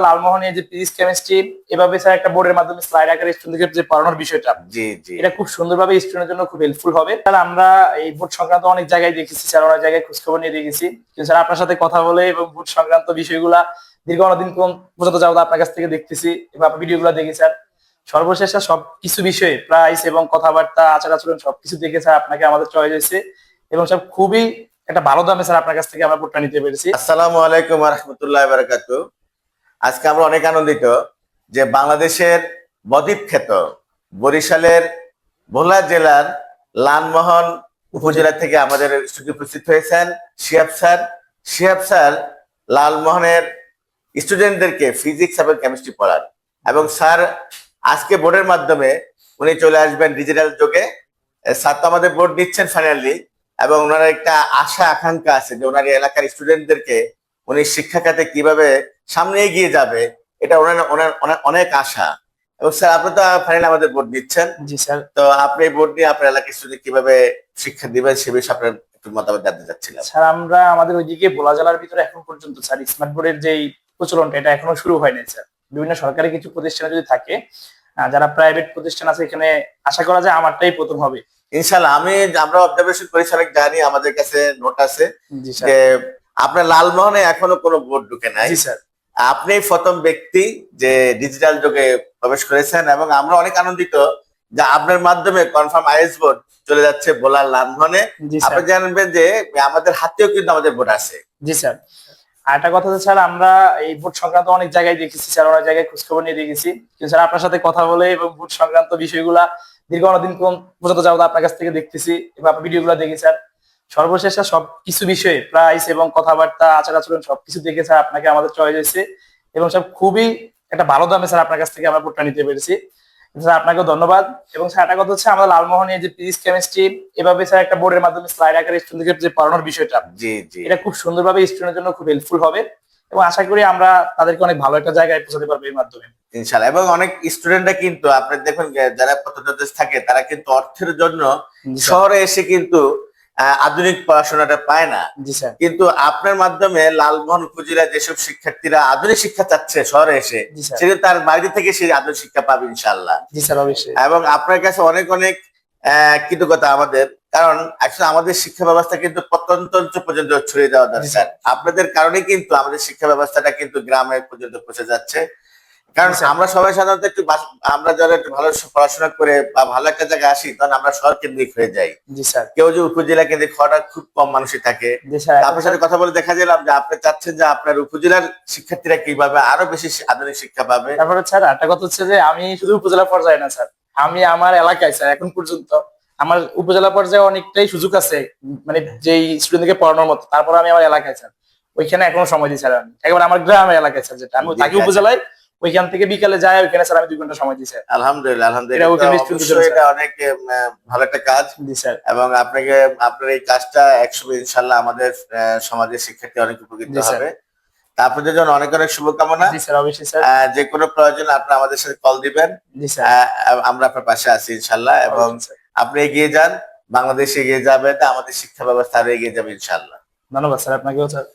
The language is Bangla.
লালমোহনে যে ফিজিক্স কেমিস্ট্রি এভাবে স্যার একটা বোর্ডের মাধ্যমে স্লাইড আকারে স্টুডেন্টদের যে পড়ানোর বিষয়টা, জি জি এটা খুব সুন্দরভাবে স্টুডেন্টের জন্য খুব হেল্পফুল হবে। স্যার আমরা এই বোর্ড সংক্রান্ত অনেক জায়গায় দেখেছি স্যার, অনেক জায়গায় খোঁজখবর নিয়ে দেখেছি, কিন্তু স্যার আপনার সাথে কথা বলে এবং বোর্ড সংক্রান্ত বিষয়গুলা দীর্ঘ অনেকদিন পর্যন্ত যাবত আপনার কাছ থেকে দেখতেছি এবং আপনার ভিডিওগুলো দেখি স্যার। সর্বশেষ স্যার সবকিছু বিষয়ে প্রাইস এবং কথাবার্তা আচার আচরণ সবকিছু দেখে স্যার আপনাকে আমাদের চয়েস হয়েছে এবং স্যার খুবই একটা ভালো দামে স্যার আপনার কাছ থেকে আমরা বোর্ডটা নিতে পেরেছি। আসসালামু আলাইকুম ওয়া রাহমাতুল্লাহি ওয়া বারাকাতুহু। আজকে আমরা অনেক আনন্দিত যে বাংলাদেশের বদ্বীপ খ্যাত বরিশালের ভোলা জেলার লালমোহন উপজেলা থেকে আমাদের স্টুডিও উপস্থিত হয়েছেন শিহাব স্যার লালমোহনের স্টুডেন্টদেরকে ফিজিক্স এবং কেমিস্ট্রি পড়ান এবং স্যার আজকে বোর্ডের মাধ্যমে উনি চলে আসবেন ডিজিটাল যুগে। স্যার তো আমাদের বোর্ড নিচ্ছেন ফাইনালি, এবং ওনার একটা আশা আকাঙ্ক্ষা আছে যে ওনার এলাকার স্টুডেন্টদেরকে উনি শিক্ষা খাতে কিভাবে সামনে এগিয়ে যাবে, এটা ওনার ওনার অনেক আশা। এবং স্যার আপনি তো ফাইনালি আমাদের বোর্ড নিচ্ছেন। জি স্যার। তো আপনি বোর্ড নিয়ে আপনার এলাকার স্টুডেন্ট কিভাবে শিক্ষা দিবেন সে বিষয়ে আপনার একটু মতামত জানতে চাচ্ছিলাম। স্যার আমরা আমাদের ওইদিকে ভোলা জেলার ভিতরে এখন পর্যন্ত স্যার স্মার্ট বোর্ডের যেই প্রচলনটা এটা এখনো শুরু হয়নি স্যার। বিভিন্ন সরকারি কিছু প্রতিষ্ঠানে যদি থাকে, যারা প্রাইভেট প্রতিষ্ঠান আছে এখানে আশা করা যায় আমারটাই প্রথম হবে ইনশাআল্লাহ। আমরা অবজারভেশন করেছি, অনেক জানি, আমাদের কাছে নোট আছে জি স্যার। যে আপনার লালমোহনে এখনো কোনো বোর্ড ঢুকে নাই। জি স্যার। আপনি প্রথম ব্যক্তি যে ডিজিটাল যুগে প্রবেশ করেছেন, এবং আমরা অনেক আনন্দিত যে আপনার মাধ্যমে কনফার্ম আইএস বোর্ড চলে যাচ্ছে ভোলার লালমোহনে। জি স্যার। আপনি জানবেন যে আমাদের হাতেও কিন্তু আমাদের বোর্ড আছে। জি স্যার। আর একটা কথা হচ্ছে স্যার আমরা এই বোর্ড সংক্রান্ত অনেক জায়গায় দেখেছি স্যার, অনেক জায়গায় খোঁজখবর নিয়ে দেখেছি, কিন্তু স্যার আপনার সাথে কথা বলে এবং বোর্ড সংক্রান্ত বিষয়গুলা দীর্ঘ অনেকদিন পর্যন্ত যাবত আপনার কাছ থেকে দেখতেছি এবং আপনার ভিডিওগুলো দেখি স্যার। সর্বশেষ স্যার সবকিছু বিষয়ে প্রাইস এবং কথাবার্তা আচার আচরণ সবকিছু দেখে স্যার আপনাকে আমাদের চয়েস হয়েছে এবং স্যার খুবই একটা ভালো দামে স্যার আপনার কাছ থেকে আমরা বোর্ডটা নিতে পেরেছি। স্যার আপনাকেও ধন্যবাদ। এবং স্যার একটা কথা হচ্ছে আমাদের লালমোহনে যে ফিজিক্স কেমিস্ট্রি এভাবে স্যার একটা বোর্ডের মাধ্যমে স্লাইড আকারে স্টুডেন্টদের যে পড়ানোর বিষয়টা, জি জি এটা খুব সুন্দরভাবে স্টুডেন্টের জন্য খুব হেল্পফুল হবে এবং আশা করি আমরা তাদেরকে অনেক ভালো একটা জায়গায় পৌঁছাতে পারবো এর মাধ্যমে ইনশাআল্লাহ। এবং অনেক স্টুডেন্টরা কিন্তু আপনি দেখুন যারা প্রত্যন্ত থাকে তারা কিন্তু অর্থের জন্য শহরে এসে কিন্তু আধুনিক পড়াশোনাটা পায় না। জি স্যার। কিন্তু আপনার মাধ্যমে লালমোহন উপজেলা যেসব শিক্ষার্থীরা আধুনিক শিক্ষা চাচ্ছে শহরে এসে, সেটা তার বাড়ি থেকে সেই আধুনিক শিক্ষা পাবে ইনশাআল্লাহ। জি স্যার অবশ্যই। এবং আপনার কাছে অনেক অনেক কৃতজ্ঞতা আমাদের, কারণ আসলে আমাদের শিক্ষা ব্যবস্থা কিন্তু প্রত্যন্ত অঞ্চল পর্যন্ত ছড়িয়ে দেওয়া দরকার। আপনাদের কারণে কিন্তু আমাদের শিক্ষা ব্যবস্থাটা কিন্তু গ্রামে পর্যন্ত পৌঁছে যাচ্ছে। কারণ আমরা সবাই সাধারণত একটু আমরা যারা একটু ভালো পড়াশোনা করে বা ভালো একটা জায়গায় আসি, তখন আমরা শহর কেন্দ্রিক হয়ে যাই। জি স্যার। কেউ যে উপজেলা কেন্দ্রিক হওয়াটা খুব কম মানুষই থাকে। আপনার সাথে কথা বলে দেখা গেলাম যে আপনি চাচ্ছেন যে আপনার উপজেলার শিক্ষার্থীরা কিভাবে আরো বেশি আধুনিক শিক্ষা পাবে। তারপরে স্যার একটা কথা হচ্ছে যে আমি শুধু উপজেলা পর্যায়ে না স্যার, আমি আমার এলাকায় স্যার এখন পর্যন্ত আমার উপজেলা পর্যায়ে অনেকটাই সুযোগ আছে, মানে যেই স্টুডেন্টকে পড়ানোর মতো। তারপর আমি আমার এলাকায় স্যার ওইখানে এখনো সময় দিই স্যার। আমি একেবারে আমার গ্রামের এলাকায় স্যার, যেটা আমি থাকি উপজেলায়, ওইখান থেকে বিকালে যাই ওইখানে স্যার আমি 2 ঘন্টা সময় দিই স্যার। আলহামদুলিল্লাহ আলহামদুলিল্লাহ, এটা অনেক ভালো একটা কাজ। জি স্যার। এবং আপনাকে আপনার এই কাজটা 100 ইনশাআল্লাহ আমাদের সমাজের শিক্ষার্থী অনেক উপকৃত হবে। আপনাদের জন্য অনেক অনেক শুভকামনা। জি স্যার অবশ্যই স্যার। যে কোনো প্রয়োজনে আপনি আমাদের সাথে কল দিবেন। জি স্যার। আমরা আপনার পাশে আছি ইনশাআল্লাহ। এবং আপনি এগিয়ে যান, বাংলাদেশ এগিয়ে যাবে, আমাদের শিক্ষা ব্যবস্থা আরো এগিয়ে যাবে ইনশাআল্লাহ। ধন্যবাদ স্যার আপনাকেও স্যার।